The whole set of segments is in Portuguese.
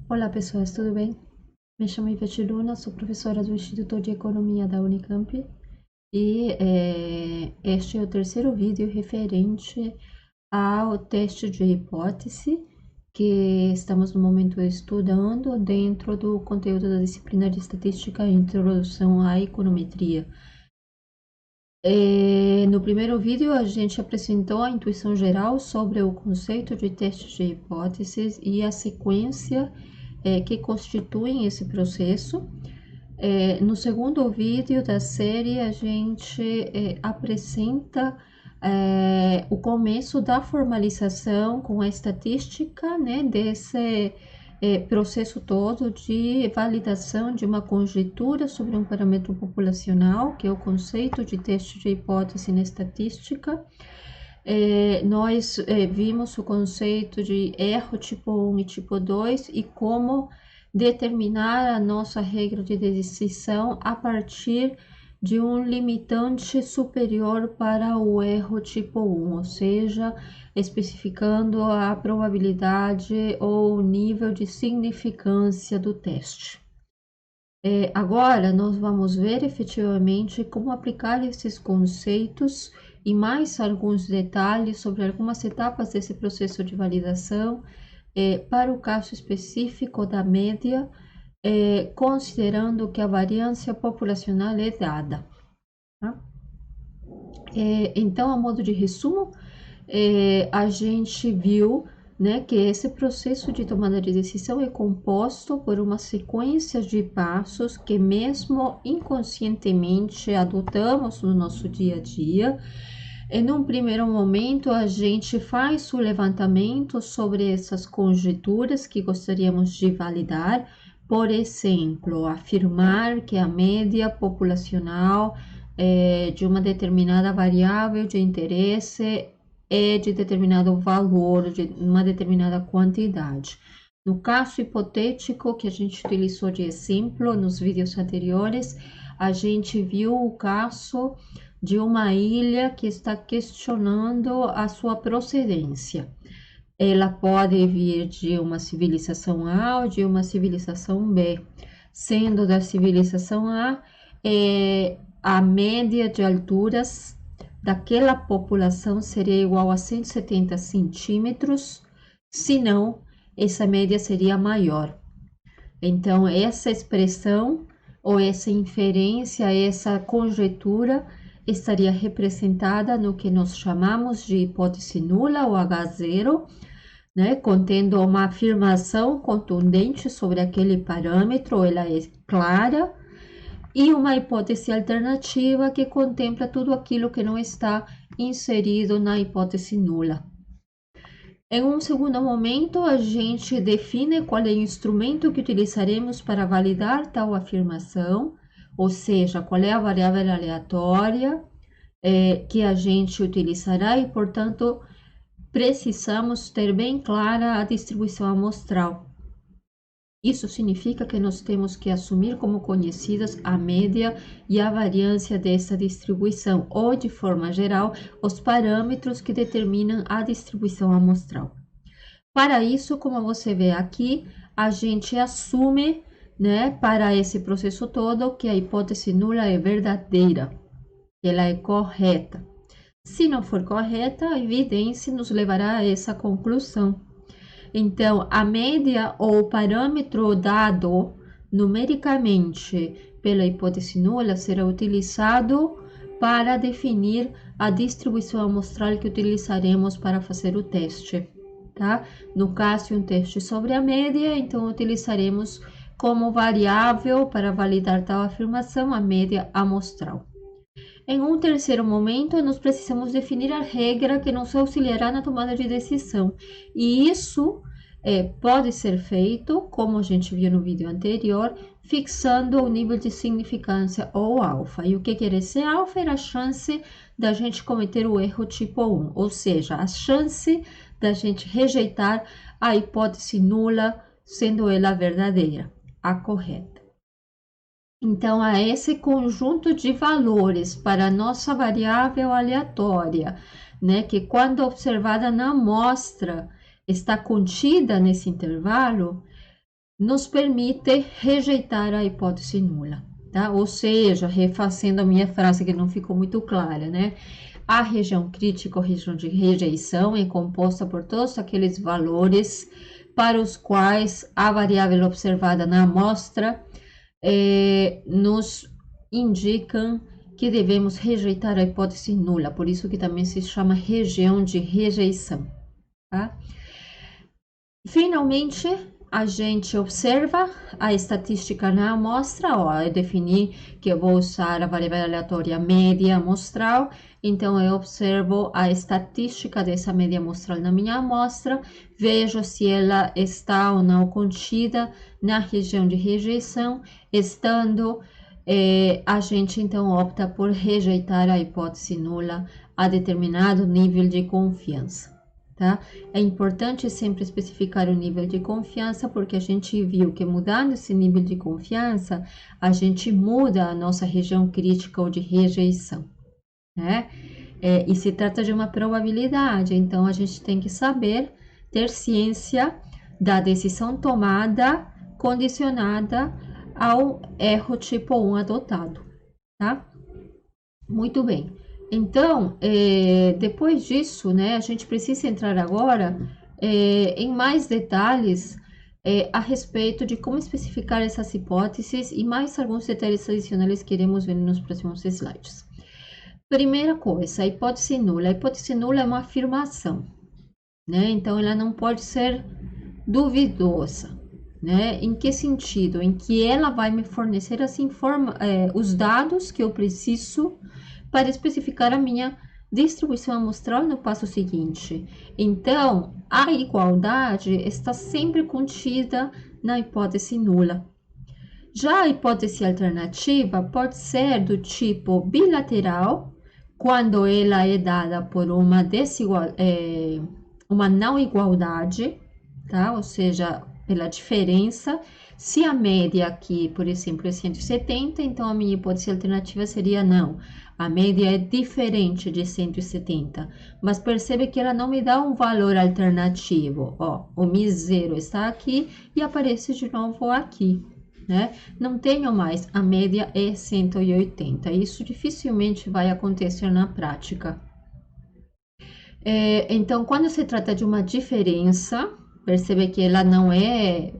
Olá pessoas, tudo bem? Me chamo Ivete Luna, sou professora do Instituto de Economia da Unicamp e este é o terceiro vídeo referente ao teste de hipótese que estamos no momento estudando dentro do conteúdo da disciplina de Estatística e Introdução à Econometria. No primeiro vídeo, a gente apresentou a intuição geral sobre o conceito de testes de hipóteses e a sequência que constituem esse processo. No segundo vídeo da série, a gente apresenta o começo da formalização com a estatística, né, desse processo todo de validação de uma conjectura sobre um parâmetro populacional, que é o conceito de teste de hipótese na estatística. Nós vimos o conceito de erro tipo 1 e tipo 2 e como determinar a nossa regra de decisão a partir de um limitante superior para o erro tipo 1, ou seja, especificando a probabilidade ou o nível de significância do teste. Agora, nós vamos ver efetivamente como aplicar esses conceitos e mais alguns detalhes sobre algumas etapas desse processo de validação para o caso específico da média, considerando que a variância populacional é dada. Tá? Então, a modo de resumo, a gente viu, né, que esse processo de tomada de decisão é composto por uma sequência de passos que mesmo inconscientemente adotamos no nosso dia a dia. E num primeiro momento, a gente faz o levantamento sobre essas conjecturas que gostaríamos de validar. Por exemplo, afirmar que a média populacional de uma determinada variável de interesse é de determinado valor, de uma determinada quantidade. No caso hipotético que a gente utilizou de exemplo nos vídeos anteriores, a gente viu o caso de uma ilha que está questionando a sua procedência. Ela pode vir de uma civilização A ou de uma civilização B. Sendo da civilização A, a média de alturas daquela população seria igual a 170 centímetros, senão essa média seria maior. Então, essa expressão ou essa inferência, essa conjectura estaria representada no que nós chamamos de hipótese nula ou H0, né, contendo uma afirmação contundente sobre aquele parâmetro, ela é clara, e uma hipótese alternativa que contempla tudo aquilo que não está inserido na hipótese nula. Em um segundo momento, a gente define qual é o instrumento que utilizaremos para validar tal afirmação, ou seja, qual é a variável aleatória que a gente utilizará e, portanto, precisamos ter bem clara a distribuição amostral. Isso significa que nós temos que assumir como conhecidas a média e a variância dessa distribuição, ou, de forma geral, os parâmetros que determinam a distribuição amostral. Para isso, como você vê aqui, a gente assume, né, para esse processo todo, que a hipótese nula é verdadeira, que ela é correta. Se não for correta, a evidência nos levará a essa conclusão. Então, a média ou o parâmetro dado numericamente pela hipótese nula será utilizado para definir a distribuição amostral que utilizaremos para fazer o teste, tá? No caso, um teste sobre a média, então utilizaremos como variável para validar tal afirmação a média amostral. Em um terceiro momento, nós precisamos definir a regra que nos auxiliará na tomada de decisão. E isso pode ser feito, como a gente viu no vídeo anterior, fixando o nível de significância ou alfa. E o que quer esse alfa? Era a chance da gente cometer o erro tipo 1, ou seja, a chance da gente rejeitar a hipótese nula, sendo ela verdadeira, a correta. Então, a esse conjunto de valores para a nossa variável aleatória, né, que quando observada na amostra está contida nesse intervalo, nos permite rejeitar a hipótese nula, tá? Ou seja, refazendo a minha frase que não ficou muito clara, né? A região crítica ou região de rejeição é composta por todos aqueles valores para os quais a variável observada na amostra nos indicam que devemos rejeitar a hipótese nula, por isso que também se chama região de rejeição, tá? Finalmente, a gente observa a estatística na amostra, eu defini que eu vou usar a variável aleatória média amostral, então eu observo a estatística dessa média amostral na minha amostra, vejo se ela está ou não contida na região de rejeição, estando, a gente então opta por rejeitar a hipótese nula a determinado nível de confiança. Tá? É importante sempre especificar o nível de confiança, porque a gente viu que mudando esse nível de confiança, a gente muda a nossa região crítica ou de rejeição, né? E se trata de uma probabilidade, então a gente tem que saber ter ciência da decisão tomada condicionada ao erro tipo 1 adotado, tá? Muito bem. Então, depois disso, né, a gente precisa entrar agora em mais detalhes a respeito de como especificar essas hipóteses e mais alguns detalhes adicionais que iremos ver nos próximos slides. Primeira coisa, a hipótese nula. A hipótese nula é uma afirmação, né? Então, ela não pode ser duvidosa, né? Em que sentido? Em que ela vai me fornecer os dados que eu preciso para especificar a minha distribuição amostral no passo seguinte. Então, a igualdade está sempre contida na hipótese nula. Já a hipótese alternativa pode ser do tipo bilateral, quando ela é dada por uma não igualdade, tá? Ou seja, pela diferença. Se a média aqui, por exemplo, é 170, então a minha hipótese alternativa seria não. A média é diferente de 170, mas percebe que ela não me dá um valor alternativo. Ó, o μ0 está aqui e aparece de novo aqui, né? Não tenho mais, a média é 180. Isso dificilmente vai acontecer na prática. Então, quando se trata de uma diferença, percebe que ela não é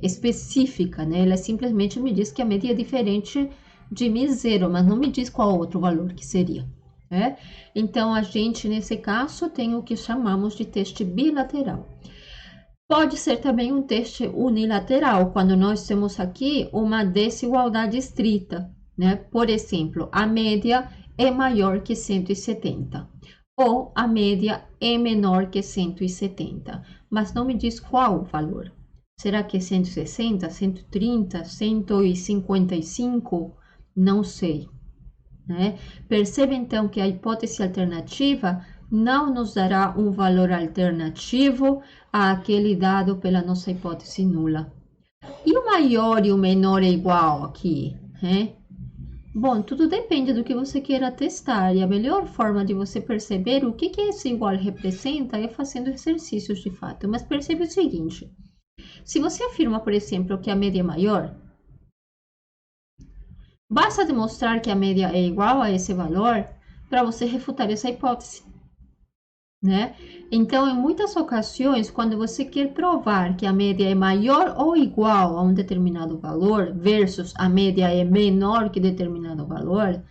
específica, né? Ela simplesmente me diz que a média é diferente de μ0, mas não me diz qual outro valor que seria, né? Então, a gente, nesse caso, tem o que chamamos de teste bilateral. Pode ser também um teste unilateral, quando nós temos aqui uma desigualdade estrita, né? Por exemplo, a média é maior que 170 ou a média é menor que 170, mas não me diz qual o valor. Será que é 160, 130, 155? Não sei, né? Percebe então que a hipótese alternativa não nos dará um valor alternativo àquele dado pela nossa hipótese nula. E o maior e o menor é igual aqui, né? Bom, tudo depende do que você queira testar, e a melhor forma de você perceber o que esse igual representa é fazendo exercícios de fato. Mas percebe o seguinte: se você afirma, por exemplo, que a média é maior, basta demonstrar que a média é igual a esse valor para você refutar essa hipótese, né? Então, em muitas ocasiões, quando você quer provar que a média é maior ou igual a um determinado valor versus a média é menor que determinado valor,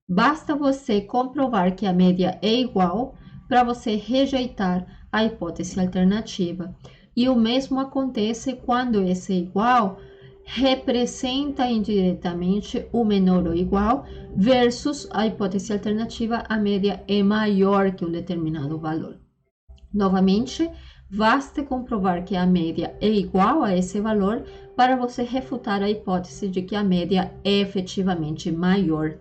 basta você comprovar que a média é igual para você rejeitar a hipótese alternativa. E o mesmo acontece quando esse igual representa indiretamente o menor ou igual versus a hipótese alternativa, a média é maior que um determinado valor. Novamente, basta comprovar que a média é igual a esse valor para você refutar a hipótese de que a média é efetivamente maior.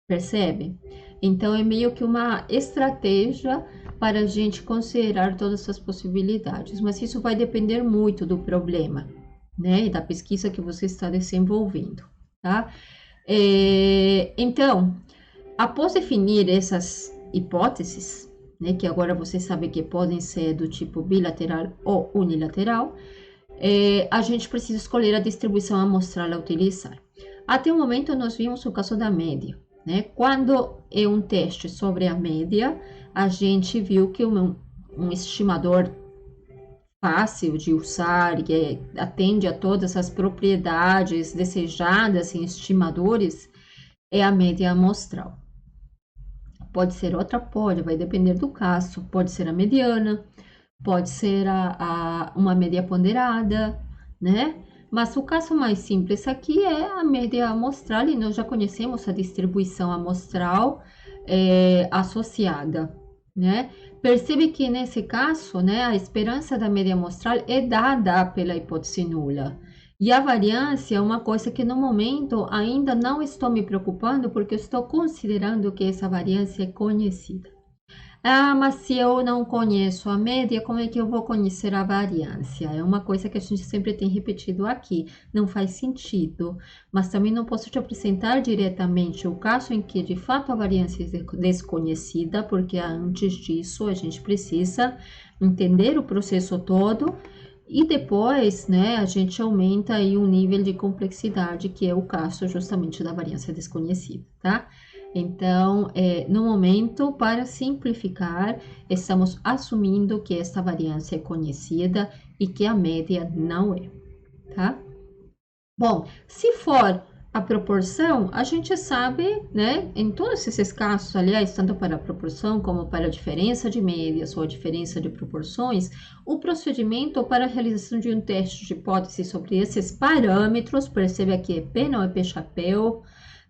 Percebe? Então, é meio que uma estratégia para a gente considerar todas essas possibilidades, mas isso vai depender muito do problema, né? E da pesquisa que você está desenvolvendo, tá? Então, após definir essas hipóteses, né, que agora você sabe que podem ser do tipo bilateral ou unilateral, a gente precisa escolher a distribuição amostral a utilizar. Até o momento, nós vimos o caso da média, né? Quando é um teste sobre a média, a gente viu que um estimador fácil de usar, que atende a todas as propriedades desejadas em estimadores, é a média amostral. Pode ser outra, pode, vai depender do caso. Pode ser a mediana, pode ser uma média ponderada, né? Mas o caso mais simples aqui é a média amostral, e nós já conhecemos a distribuição amostral associada, né? Percebe que nesse caso, né, a esperança da média amostral é dada pela hipótese nula. E a variância é uma coisa que no momento ainda não estou me preocupando, porque eu estou considerando que essa variância é conhecida. Ah, mas se eu não conheço a média, como é que eu vou conhecer a variância? É uma coisa que a gente sempre tem repetido aqui, não faz sentido. Mas também não posso te apresentar diretamente o caso em que de fato a variância é desconhecida, porque antes disso a gente precisa entender o processo todo e depois, né, a gente aumenta aí um nível de complexidade, que é o caso justamente da variância desconhecida, tá? Então, no momento, para simplificar, estamos assumindo que esta variância é conhecida e que a média não é, tá? Bom, se for a proporção, a gente sabe, né, em todos esses casos, aliás, tanto para a proporção como para a diferença de médias ou a diferença de proporções, o procedimento para a realização de um teste de hipótese sobre esses parâmetros, percebe aqui é P, não é P-chapéu,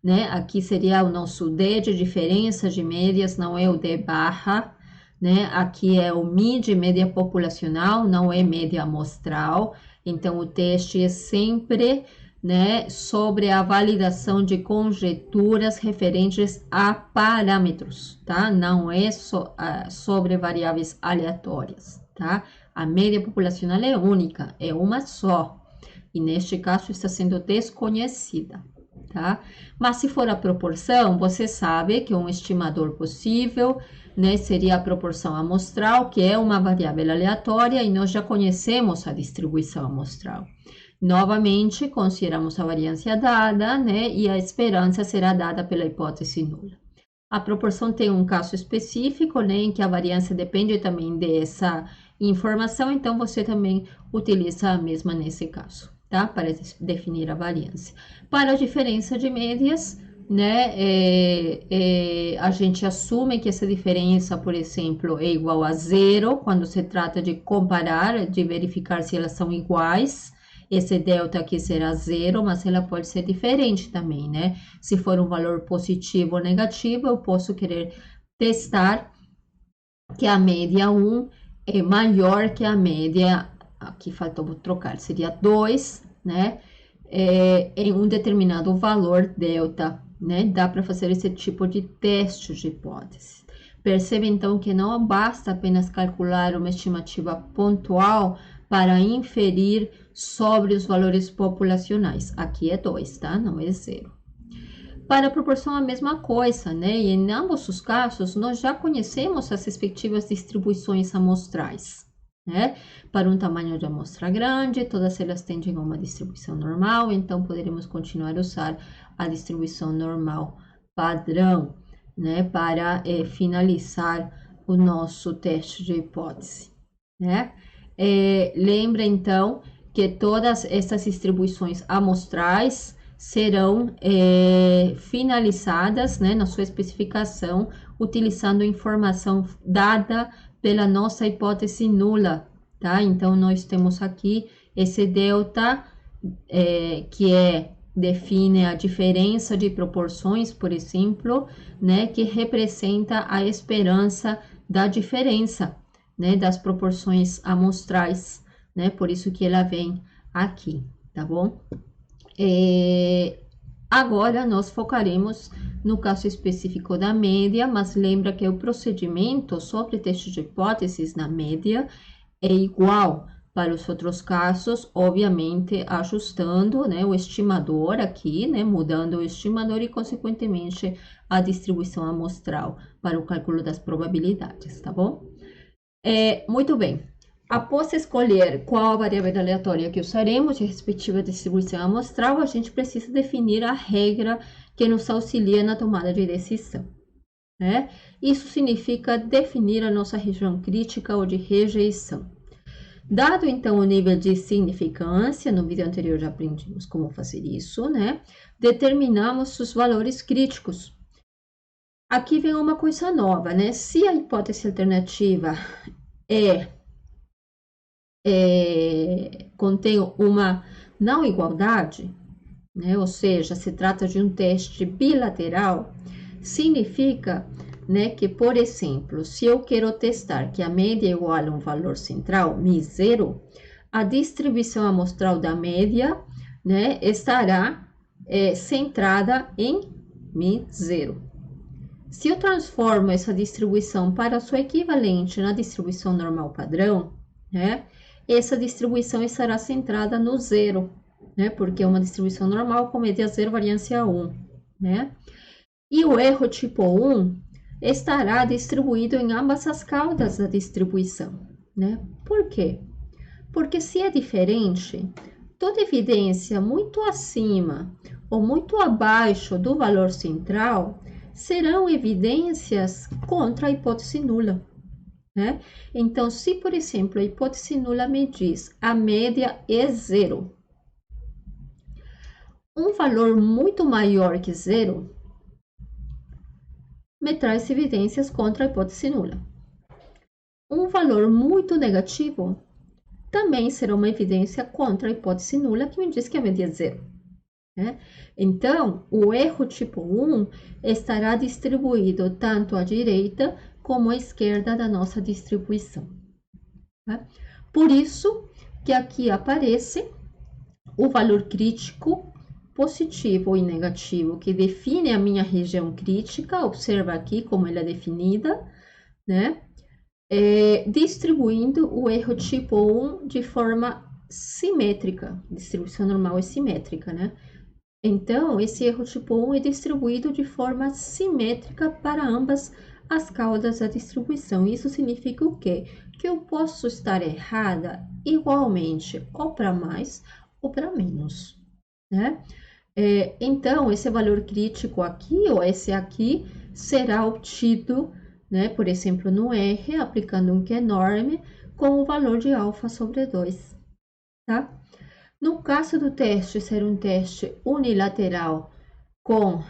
né? Aqui seria o nosso D de diferença de médias, não é o D barra, né? Aqui é o MI de média populacional, não é média amostral. Então, o teste é sempre, né, sobre a validação de conjecturas referentes a parâmetros, tá? Não é sobre variáveis aleatórias, tá? A média populacional é única, é uma só. E neste caso está sendo desconhecida. Tá? Mas se for a proporção, você sabe que um estimador possível, né, seria a proporção amostral, que é uma variável aleatória, e nós já conhecemos a distribuição amostral. Novamente, consideramos a variância dada, né, e a esperança será dada pela hipótese nula. A proporção tem um caso específico, né, em que a variância depende também dessa informação, então você também utiliza a mesma nesse caso, tá? Para definir a variância. Para a diferença de médias, né, a gente assume que essa diferença, por exemplo, é igual a zero, quando se trata de comparar, de verificar se elas são iguais. Esse delta aqui será zero, mas ela pode ser diferente também, né? Se for um valor positivo ou negativo, eu posso querer testar que a média 1 é maior que a média, aqui faltou trocar, seria 2, né? Em um determinado valor delta, né? Dá para fazer esse tipo de teste de hipótese. Percebe então que não basta apenas calcular uma estimativa pontual para inferir sobre os valores populacionais. Aqui é 2, tá? Não é 0. Para a proporção, a mesma coisa, né? E em ambos os casos, nós já conhecemos as respectivas distribuições amostrais, né? Para um tamanho de amostra grande, todas elas tendem a uma distribuição normal, então poderemos continuar a usar a distribuição normal padrão, né? Para finalizar o nosso teste de hipótese, né? Lembra, então, que todas essas distribuições amostrais serão finalizadas, né, na sua especificação, utilizando informação dada pela nossa hipótese nula, tá? Então, nós temos aqui esse delta, que define a diferença de proporções, por exemplo, né, que representa a esperança da diferença, né, das proporções amostrais, né, por isso que ela vem aqui, tá bom? Agora nós focaremos no caso específico da média, mas lembra que o procedimento sobre teste de hipóteses na média é igual para os outros casos, obviamente ajustando, né, o estimador aqui, né, mudando o estimador e, consequentemente, a distribuição amostral para o cálculo das probabilidades, tá bom? Muito bem. Após escolher qual a variável aleatória que usaremos e a respectiva distribuição amostral, a gente precisa definir a regra que nos auxilia na tomada de decisão, né? Isso significa definir a nossa região crítica ou de rejeição. Dado então o nível de significância, no vídeo anterior já aprendemos como fazer isso, né? Determinamos os valores críticos. Aqui vem uma coisa nova, né? Se a hipótese alternativa contém uma não igualdade, né? Ou seja, se trata de um teste bilateral, significa, né, que, por exemplo, se eu quero testar que a média é igual a um valor central, μ0, a distribuição amostral da média, né, estará centrada em μ0. Se eu transformo essa distribuição para sua equivalente na distribuição normal padrão, né, essa distribuição estará centrada no zero, né, porque é uma distribuição normal com média 0, variância 1, né? E o erro tipo 1 estará distribuído em ambas as caudas da distribuição, né? Por quê? Porque se é diferente, toda evidência muito acima ou muito abaixo do valor central serão evidências contra a hipótese nula, né? Então, se, por exemplo, a hipótese nula me diz a média é zero, um valor muito maior que zero me traz evidências contra a hipótese nula. Um valor muito negativo também será uma evidência contra a hipótese nula que me diz que a média é zero, né? Então, o erro tipo 1 estará distribuído tanto à direita como à esquerda da nossa distribuição, tá? Por isso que aqui aparece o valor crítico positivo e negativo, que define a minha região crítica, observa aqui como ela é definida, né? Distribuindo o erro tipo 1 de forma simétrica, distribuição normal é simétrica, né? Então, esse erro tipo 1 é distribuído de forma simétrica para ambas as caudas da distribuição. Isso significa o quê? Que eu posso estar errada igualmente ou para mais ou para menos, né? Então, esse valor crítico aqui, ou esse aqui, será obtido, né, por exemplo, no R, aplicando um Q-norm com o valor de alfa sobre 2, tá? No caso do teste ser um teste unilateral com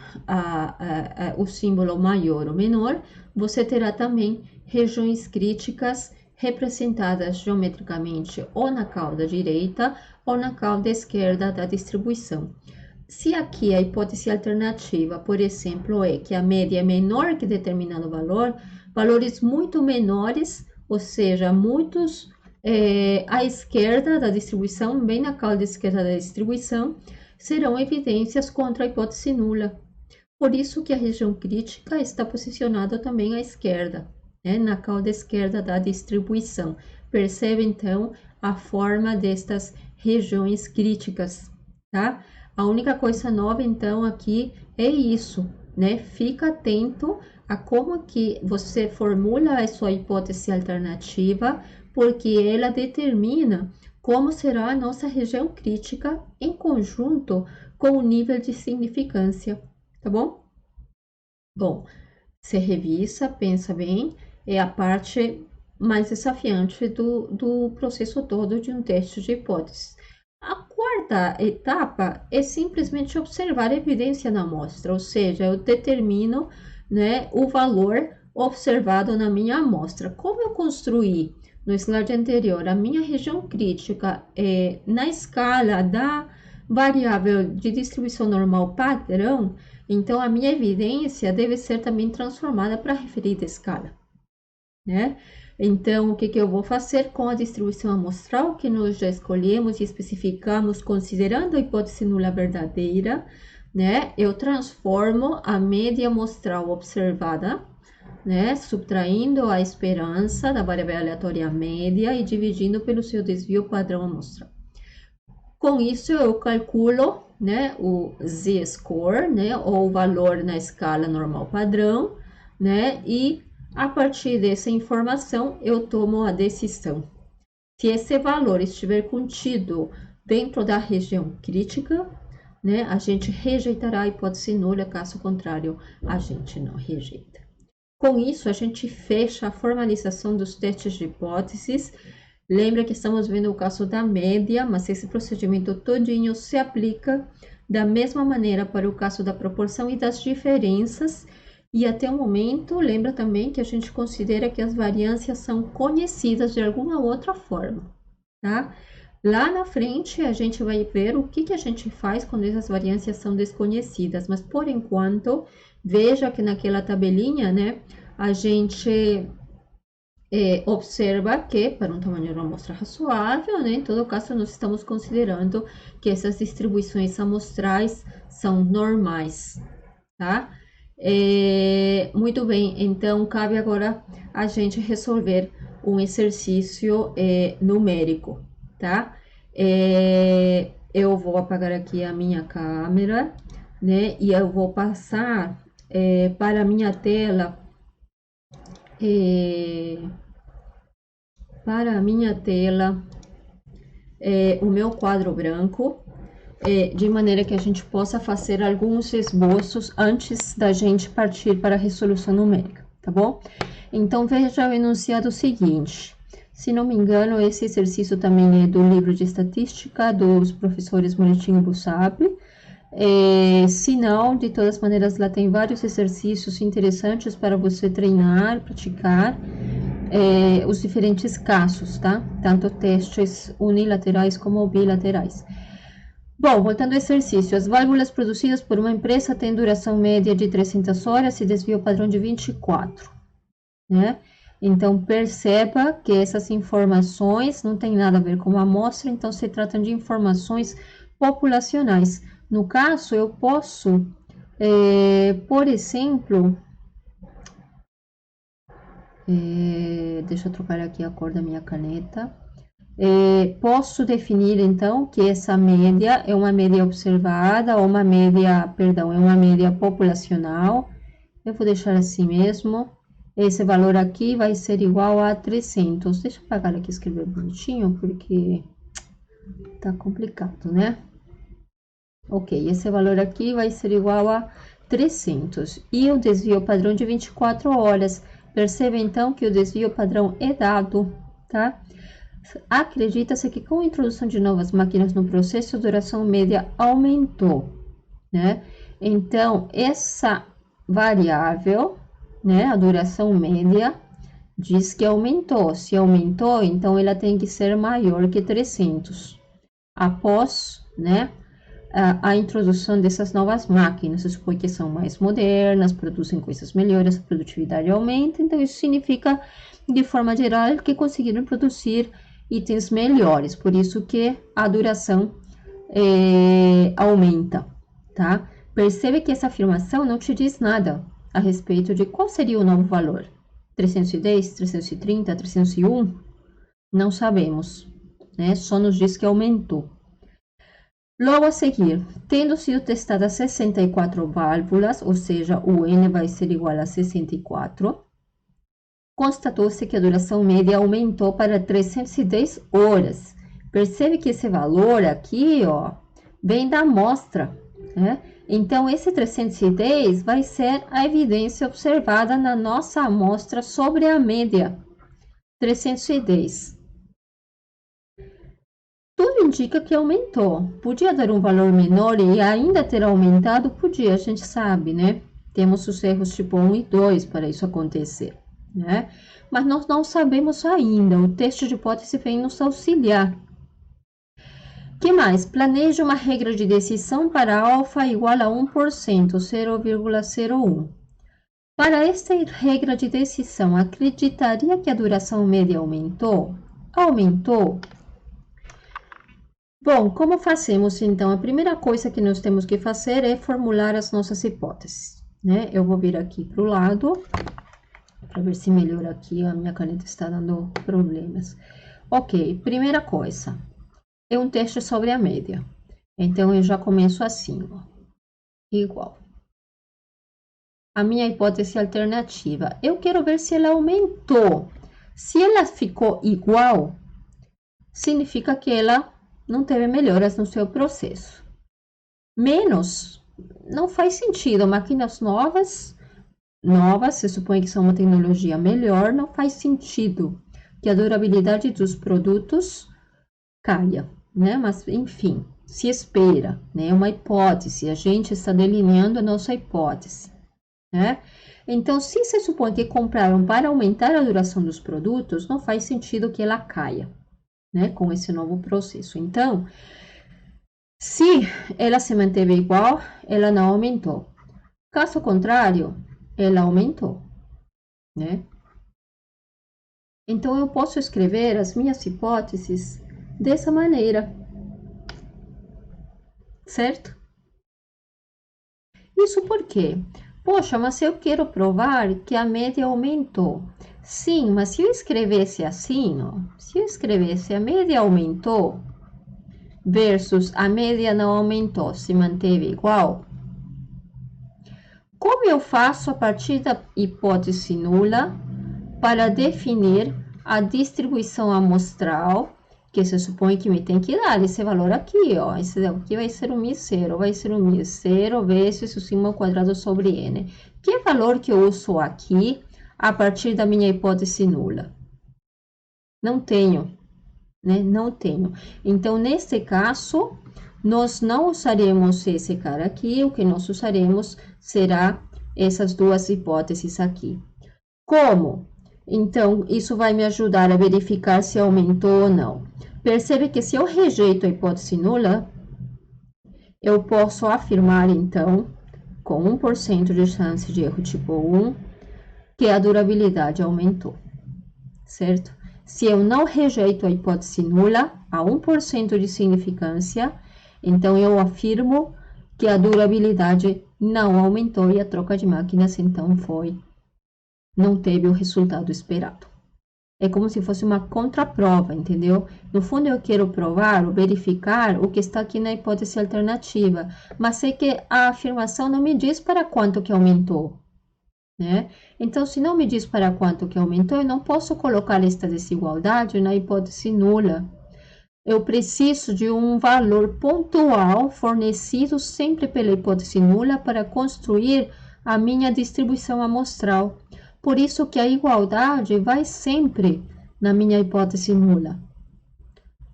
o símbolo maior ou menor, você terá também regiões críticas representadas geometricamente ou na cauda direita ou na cauda esquerda da distribuição. Se aqui a hipótese alternativa, por exemplo, é que a média é menor que determinado valor, valores muito menores, ou seja, muitos à esquerda da distribuição, bem na cauda esquerda da distribuição, serão evidências contra a hipótese nula. Por isso que a região crítica está posicionada também à esquerda, né, na cauda esquerda da distribuição. Percebe, então, a forma destas regiões críticas, tá? A única coisa nova, então, aqui é isso, né? Fica atento a como que você formula a sua hipótese alternativa, porque ela determina como será a nossa região crítica em conjunto com o nível de significância, tá bom? Bom, você revisa, pensa bem, é a parte mais desafiante do processo todo de um teste de hipóteses. A quarta etapa é simplesmente observar a evidência na amostra, ou seja, eu determino, né, o valor observado na minha amostra. Como eu construí no slide anterior a minha região crítica na escala da variável de distribuição normal padrão, então a minha evidência deve ser também transformada para a referida escala, né? Então, o que eu vou fazer com a distribuição amostral que nós já escolhemos e especificamos, considerando a hipótese nula verdadeira, né? Eu transformo a média amostral observada, né? Subtraindo a esperança da variável aleatória média e dividindo pelo seu desvio padrão amostral. Com isso, eu calculo, né, o z-score, né, ou o valor na escala normal padrão, né, e a partir dessa informação, eu tomo a decisão. Se esse valor estiver contido dentro da região crítica, né, a gente rejeitará a hipótese nula, caso contrário, a gente não rejeita. Com isso, a gente fecha a formalização dos testes de hipóteses. Lembra que estamos vendo o caso da média, mas esse procedimento todinho se aplica da mesma maneira para o caso da proporção e das diferenças. E até o momento, lembra também que a gente considera que as variâncias são conhecidas de alguma outra forma, tá? Lá na frente, a gente vai ver o que a gente faz quando essas variâncias são desconhecidas, mas por enquanto, veja que naquela tabelinha, né, a gente observa que, para um tamanho de uma amostra razoável, né, em todo caso, nós estamos considerando que essas distribuições amostrais são normais, tá? Muito bem, então cabe agora a gente resolver um exercício numérico, tá? Eu vou apagar aqui a minha câmera, né? E eu vou passar para a minha tela, o meu quadro branco, de maneira que a gente possa fazer alguns esboços antes da gente partir para a resolução numérica, tá bom? Então, veja o enunciado seguinte. Se não me engano, esse exercício também é do livro de estatística dos professores Moritinho e Bussabi. Se não, de todas as maneiras, lá tem vários exercícios interessantes para você treinar, praticar os diferentes casos, tá? Tanto testes unilaterais como bilaterais. Bom, voltando ao exercício, as válvulas produzidas por uma empresa têm duração média de 300 horas e desvio padrão de 24, né? Então, perceba que essas informações não têm nada a ver com a amostra, então se tratam de informações populacionais. No caso, eu posso, por exemplo, deixa eu trocar aqui a cor da minha caneta. Posso definir, então, que essa média é uma média observada, ou uma média, perdão, é uma média populacional. Eu vou deixar assim mesmo. Esse valor aqui vai ser igual a 300. Deixa eu apagar aqui e escrever bonitinho, porque tá complicado, né? Ok, esse valor aqui vai ser igual a 300. E o desvio padrão de 24 horas. Perceba, então, que o desvio padrão é dado, tá? Acredita-se que com a introdução de novas máquinas no processo, a duração média aumentou, né? Então, essa variável, né, a duração média, diz que aumentou. Se aumentou, então ela tem que ser maior que 300. Após, né, a introdução dessas novas máquinas, se supõe que são mais modernas, produzem coisas melhores, a produtividade aumenta, então isso significa, de forma geral, que conseguiram produzir itens melhores, por isso que a duração aumenta, tá? Percebe que essa afirmação não te diz nada a respeito de qual seria o novo valor. 310, 330, 301? Não sabemos, né? Só nos diz que aumentou. Logo a seguir, tendo sido testadas 64 válvulas, ou seja, o N vai ser igual a 64, constatou-se que a duração média aumentou para 310 horas. Percebe que esse valor aqui, ó, vem da amostra, né? Então, esse 310 vai ser a evidência observada na nossa amostra sobre a média. 310. Tudo indica que aumentou. Podia dar um valor menor e ainda ter aumentado? Podia, a gente sabe, né? Temos os erros tipo 1 e 2 para isso acontecer, né? Mas nós não sabemos ainda. O teste de hipótese vem nos auxiliar. Que mais? Planeje uma regra de decisão para alfa igual a 1%, 0,01. Para esta regra de decisão, acreditaria que a duração média aumentou? Aumentou. Bom, como fazemos então? A primeira coisa que nós temos que fazer é formular as nossas hipóteses, né? Eu vou vir aqui para o lado, para ver se melhora aqui, a minha caneta está dando problemas. Ok, primeira coisa, é um teste sobre a média. Então, eu já começo assim, ó, igual. A minha hipótese alternativa, eu quero ver se ela aumentou. Se ela ficou igual, significa que ela não teve melhoras no seu processo. Menos, não faz sentido. Máquinas novas, se supõe que são uma tecnologia melhor, não faz sentido que a durabilidade dos produtos caia, né? Mas, enfim, se espera, né? Uma hipótese, a gente está delineando a nossa hipótese, né? Então, se se supõe que compraram para aumentar a duração dos produtos, não faz sentido que ela caia, né? Com esse novo processo. Então, se ela se manteve igual, ela não aumentou. Caso contrário, ela aumentou, né? Então, eu posso escrever as minhas hipóteses dessa maneira, certo? Isso por quê? Poxa, mas eu quero provar que a média aumentou. Sim, mas se eu escrevesse assim, ó, se eu escrevesse a média aumentou versus a média não aumentou, se manteve igual, como eu faço a partir da hipótese nula para definir a distribuição amostral, que se supõe que me tem que dar esse valor aqui, ó. Esse aqui vai ser o μ0, vai ser o μ0 vezes o sigma ao quadrado sobre n. Que valor que eu uso aqui a partir da minha hipótese nula? Não tenho, né? Não tenho. Então, neste caso, nós não usaremos esse cara aqui, o que nós usaremos será essas duas hipóteses aqui. Como? Então, isso vai me ajudar a verificar se aumentou ou não. Percebe que se eu rejeito a hipótese nula, eu posso afirmar, então, com 1% de chance de erro tipo 1, que a durabilidade aumentou, certo? Se eu não rejeito a hipótese nula, a 1% de significância, então eu afirmo que a durabilidade não aumentou e a troca de máquinas, então, não teve o resultado esperado. É como se fosse uma contraprova, entendeu? No fundo, eu quero provar ou verificar o que está aqui na hipótese alternativa, mas sei que a afirmação não me diz para quanto que aumentou, né? Então, se não me diz para quanto que aumentou, eu não posso colocar esta desigualdade na hipótese nula. Eu preciso de um valor pontual fornecido sempre pela hipótese nula para construir a minha distribuição amostral. Por isso que a igualdade vai sempre na minha hipótese nula.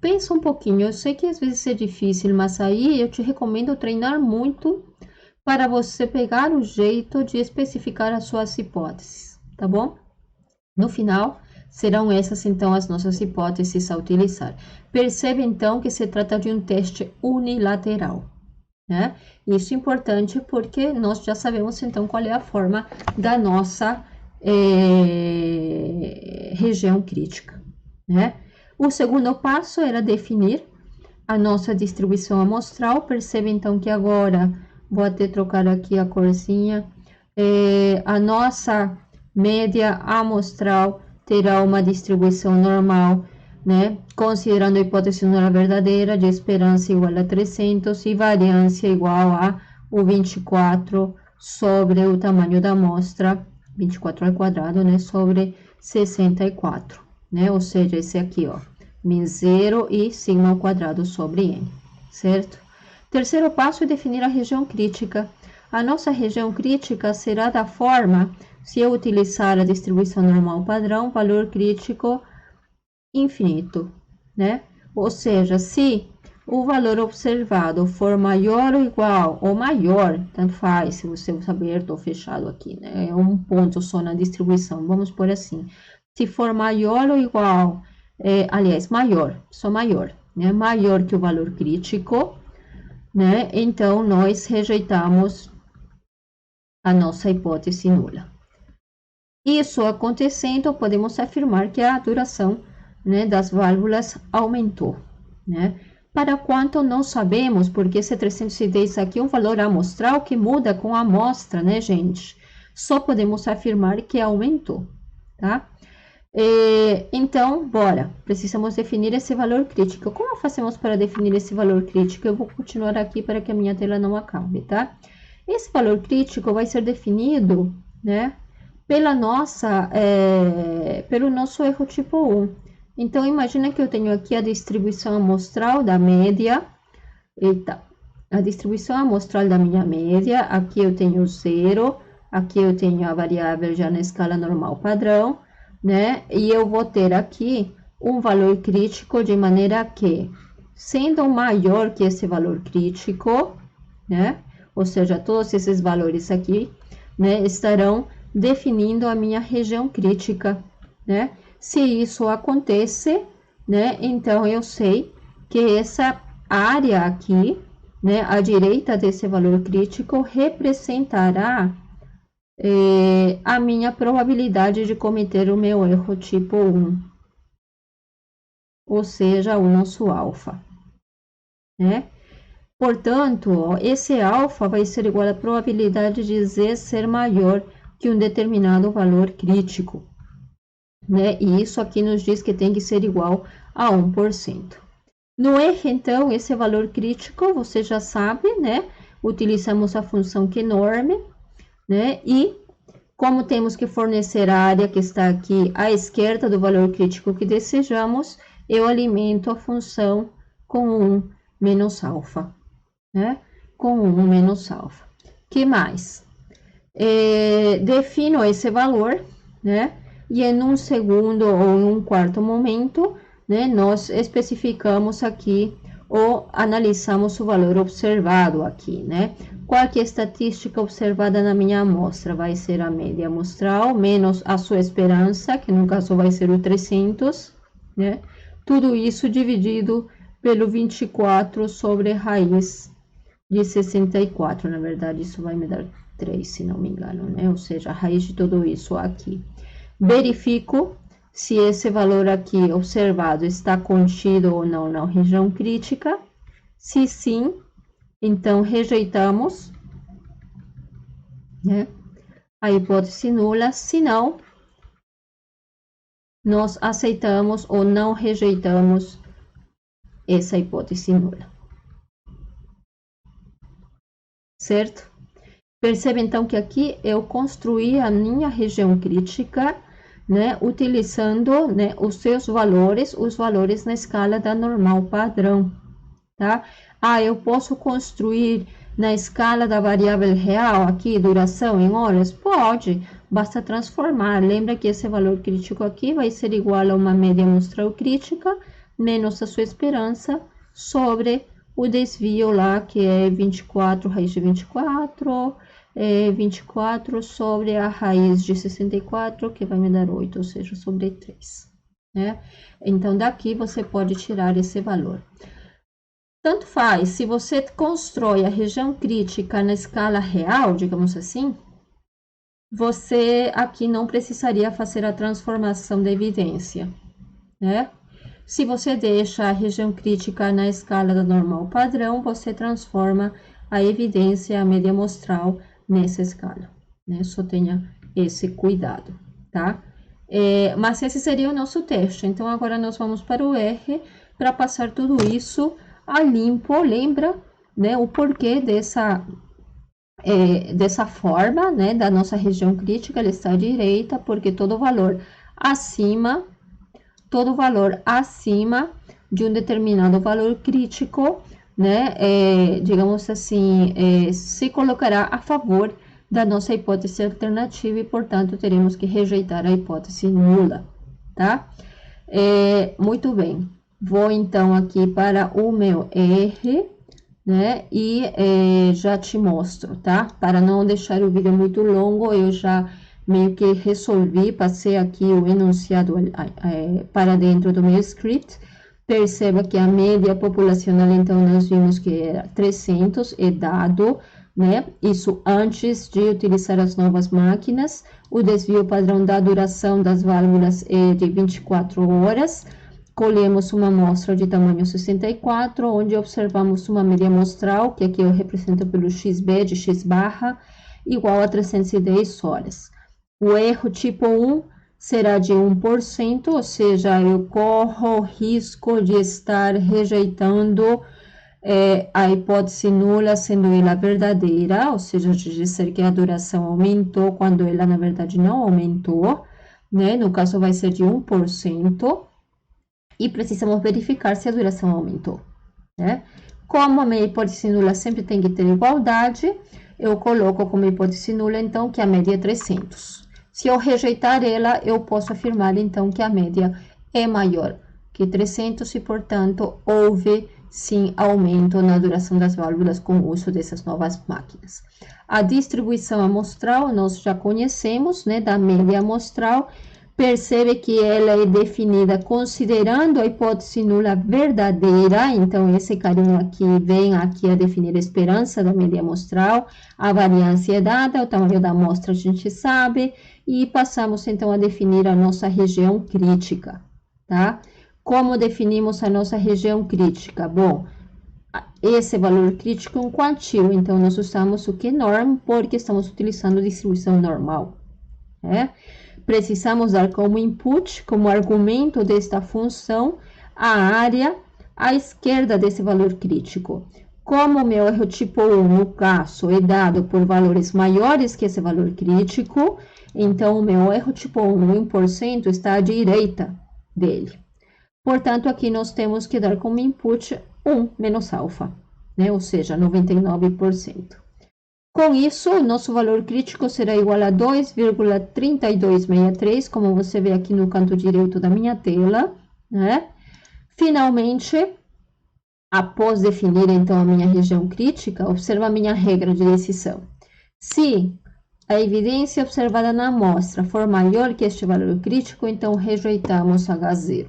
Pensa um pouquinho, eu sei que às vezes é difícil, mas aí eu te recomendo treinar muito para você pegar o jeito de especificar as suas hipóteses, tá bom? No final, serão essas então as nossas hipóteses a utilizar. Percebe então que se trata de um teste unilateral, né? Isso é importante porque nós já sabemos então qual é a forma da nossa região crítica, né? O segundo passo era definir a nossa distribuição amostral. Percebe então que agora, vou até trocar aqui a corzinha, a nossa média amostral terá uma distribuição normal, né? Considerando a hipótese nula verdadeira, de esperança igual a 300 e variância igual a o 24 sobre o tamanho da amostra, 24 ao quadrado, né? Sobre 64, né? Ou seja, esse aqui, ó, μ0 e sigma ao quadrado sobre n, certo? Terceiro passo é definir a região crítica. A nossa região crítica será da forma, se eu utilizar a distribuição normal padrão, valor crítico infinito, né? Ou seja, se o valor observado for maior ou igual, ou maior, tanto faz, se você usa aberto ou fechado aqui, né? É um ponto só na distribuição, vamos por assim. Se for maior ou igual, aliás, maior, só maior, né? Maior que o valor crítico, né? Então, nós rejeitamos a nossa hipótese nula. Isso acontecendo, podemos afirmar que a duração, né, das válvulas aumentou, né? Para quanto não sabemos, porque esse 310 aqui é um valor amostral que muda com a amostra, né, gente? Só podemos afirmar que aumentou, tá? Então, bora, precisamos definir esse valor crítico. Como fazemos para definir esse valor crítico? Eu vou continuar aqui para que a minha tela não acabe, tá? Esse valor crítico vai ser definido, né, pelo nosso erro tipo 1. Então, imagina que eu tenho aqui a distribuição amostral da média. Eita, a distribuição amostral da minha média. Aqui eu tenho zero. Aqui eu tenho a variável já na escala normal padrão, né? E eu vou ter aqui um valor crítico de maneira que, sendo maior que esse valor crítico, né? Ou seja, todos esses valores aqui, né, estarão definindo a minha região crítica, né? Se isso acontece, né, então eu sei que essa área aqui, né, à direita desse valor crítico, representará a minha probabilidade de cometer o meu erro tipo 1, ou seja, o nosso alfa, né? Portanto, esse alfa vai ser igual à probabilidade de Z ser maior que um determinado valor crítico, né? E isso aqui nos diz que tem que ser igual a 1%. No R, então, esse valor crítico, você já sabe, né? Utilizamos a função QNorm, né? E como temos que fornecer a área que está aqui à esquerda do valor crítico que desejamos, eu alimento a função com 1 menos alfa, né? Com 1 menos alfa. Que mais? Defino esse valor, né? E em um segundo ou em um quarto momento, né, nós especificamos aqui ou analisamos o valor observado aqui, né? Qual que é a estatística observada na minha amostra? Vai ser a média amostral menos a sua esperança, que no caso vai ser o 300, né? Tudo isso dividido pelo 24 sobre raiz de 64. Na verdade, isso vai me dar 3, se não me engano, né? Ou seja, a raiz de tudo isso aqui. Verifico se esse valor aqui observado está contido ou não na região crítica. Se sim, então rejeitamos, né, a hipótese nula. Se não, nós aceitamos ou não rejeitamos essa hipótese nula. Certo? Percebe então que aqui eu construí a minha região crítica, né, utilizando, né, os seus valores, os valores na escala da normal padrão, tá? Eu posso construir na escala da variável real aqui, duração em horas? Pode, basta transformar. Lembra que esse valor crítico aqui vai ser igual a uma média amostral crítica, menos a sua esperança, sobre o desvio lá, que é 24, raiz de 24, 24 sobre a raiz de 64, que vai me dar 8, ou seja, sobre 3, né? Então, daqui você pode tirar esse valor. Tanto faz, se você constrói a região crítica na escala real, digamos assim, você aqui não precisaria fazer a transformação da evidência, né? Se você deixa a região crítica na escala da normal padrão, você transforma a evidência, a média amostral, nessa escala, né? Só tenha esse cuidado, tá? Mas esse seria o nosso teste. Então, agora nós vamos para o R para passar tudo isso a limpo. Lembra, né, o porquê dessa forma, né, da nossa região crítica, ela está à direita, porque todo valor acima de um determinado valor crítico, né, digamos assim, se colocará a favor da nossa hipótese alternativa e, portanto, teremos que rejeitar a hipótese nula, tá? Muito bem. Vou, então, aqui para o meu R, né, e já te mostro, tá? Para não deixar o vídeo muito longo, eu já meio que resolvi, passei aqui o enunciado para dentro do meu script. Perceba que a média populacional, então, nós vimos que era 300, é dado, né? Isso antes de utilizar as novas máquinas. O desvio padrão da duração das válvulas é de 24 horas. Colhemos uma amostra de tamanho 64, onde observamos uma média amostral, que aqui eu represento pelo XB de X barra, igual a 310 horas. O erro tipo 1 será de 1%, ou seja, eu corro o risco de estar rejeitando a hipótese nula, sendo ela verdadeira, ou seja, de dizer que a duração aumentou, quando ela, na verdade, não aumentou, né? No caso, vai ser de 1%. e precisamos verificar se a duração aumentou, né? Como a minha hipótese nula sempre tem que ter igualdade, eu coloco como hipótese nula, então, que a média é 300. Se eu rejeitar ela, eu posso afirmar, então, que a média é maior que 300 e, portanto, houve, sim, aumento na duração das válvulas com o uso dessas novas máquinas. A distribuição amostral, nós já conhecemos, né, da média amostral. Percebe que ela é definida considerando a hipótese nula verdadeira, então esse carinho aqui vem aqui a definir a esperança da média amostral, a variância é dada, o tamanho da amostra a gente sabe, e passamos então a definir a nossa região crítica, tá? Como definimos a nossa região crítica? Bom, esse valor crítico é um quantio, então nós usamos o Q-norm porque estamos utilizando distribuição normal, né? Precisamos dar como input, como argumento desta função, a área à esquerda desse valor crítico. Como o meu erro tipo 1, no caso, é dado por valores maiores que esse valor crítico, então o meu erro tipo 1, 1%, está à direita dele. Portanto, aqui nós temos que dar como input 1 menos alfa, né? Ou seja, 99%. Com isso, nosso valor crítico será igual a 2,3263, como você vê aqui no canto direito da minha tela, né? Finalmente, após definir então a minha região crítica, observa a minha regra de decisão. Se a evidência observada na amostra for maior que este valor crítico, então rejeitamos H0.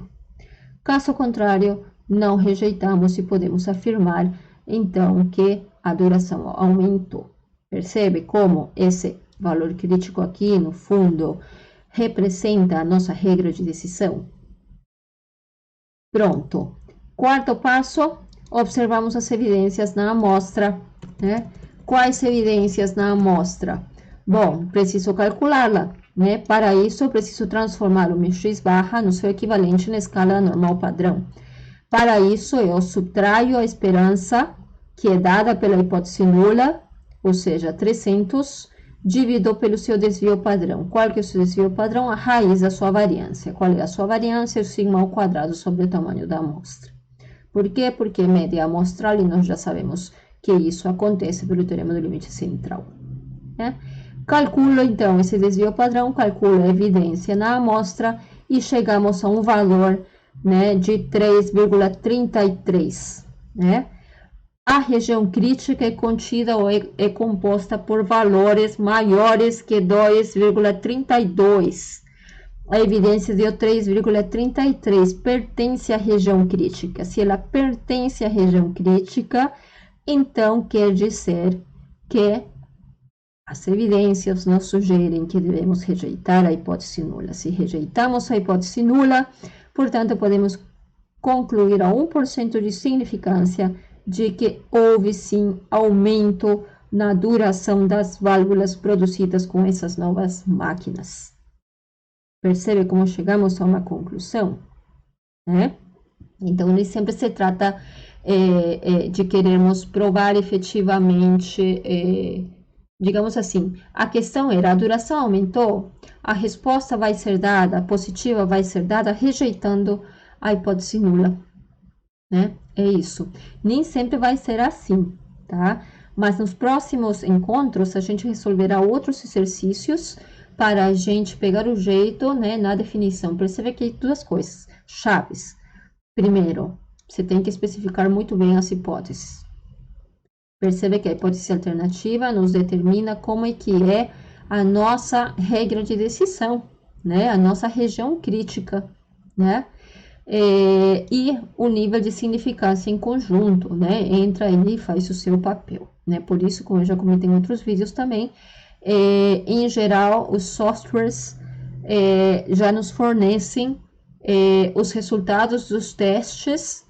Caso contrário, não rejeitamos e podemos afirmar então que a duração aumentou. Percebe como esse valor crítico aqui, no fundo, representa a nossa regra de decisão? Pronto. Quarto passo, observamos as evidências na amostra, né? Quais evidências na amostra? Bom, preciso calculá-la, né? Para isso, eu preciso transformar o meu x barra no seu equivalente na escala normal padrão. Para isso, eu subtraio a esperança, que é dada pela hipótese nula, ou seja, 300, divido pelo seu desvio padrão. Qual que é o seu desvio padrão? A raiz da sua variância. Qual é a sua variância? O sigma ao quadrado sobre o tamanho da amostra. Por quê? Porque média amostral, e nós já sabemos que isso acontece pelo teorema do limite central, né? Calculo, então, esse desvio padrão, calculo a evidência na amostra e chegamos a um valor, né, de 3,33, né? A região crítica é contida ou é composta por valores maiores que 2,32. A evidência deu 3,33, pertence à região crítica. Se ela pertence à região crítica, então quer dizer que as evidências nos sugerem que devemos rejeitar a hipótese nula. Se rejeitamos a hipótese nula, portanto, podemos concluir a 1% de significância de que houve sim aumento na duração das válvulas produzidas com essas novas máquinas. Percebe como chegamos a uma conclusão, né? Então, nem sempre se trata de querermos provar efetivamente, digamos assim, a questão era, a duração aumentou, a resposta vai ser dada, a positiva vai ser dada, rejeitando a hipótese nula, né? É isso. Nem sempre vai ser assim, tá? Mas nos próximos encontros, a gente resolverá outros exercícios para a gente pegar o jeito, né, na definição. Percebe que duas coisas chaves. Primeiro, você tem que especificar muito bem as hipóteses. Percebe que a hipótese alternativa nos determina como é que é a nossa regra de decisão, né? A nossa região crítica, né? E o nível de significância em conjunto, né? Entra aí e faz o seu papel, né? Por isso, como eu já comentei em outros vídeos também, em geral, os softwares já nos fornecem os resultados dos testes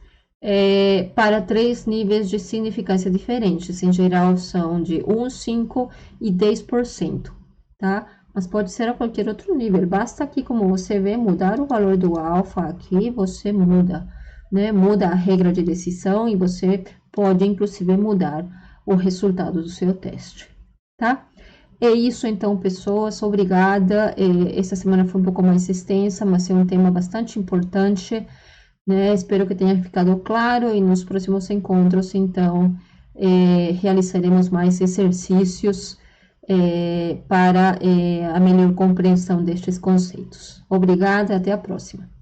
para 3 níveis de significância diferentes. Em geral, são de 1, 5 e 10%, tá? Mas pode ser a qualquer outro nível. Basta aqui, como você vê, mudar o valor do alfa aqui, você muda, né? Muda a regra de decisão e você pode, inclusive, mudar o resultado do seu teste, tá? É isso, então, pessoas. Obrigada. Essa semana foi um pouco mais extensa, mas é um tema bastante importante. né? Espero que tenha ficado claro e nos próximos encontros, então, realizaremos mais exercícios para a melhor compreensão destes conceitos. Obrigada, até a próxima.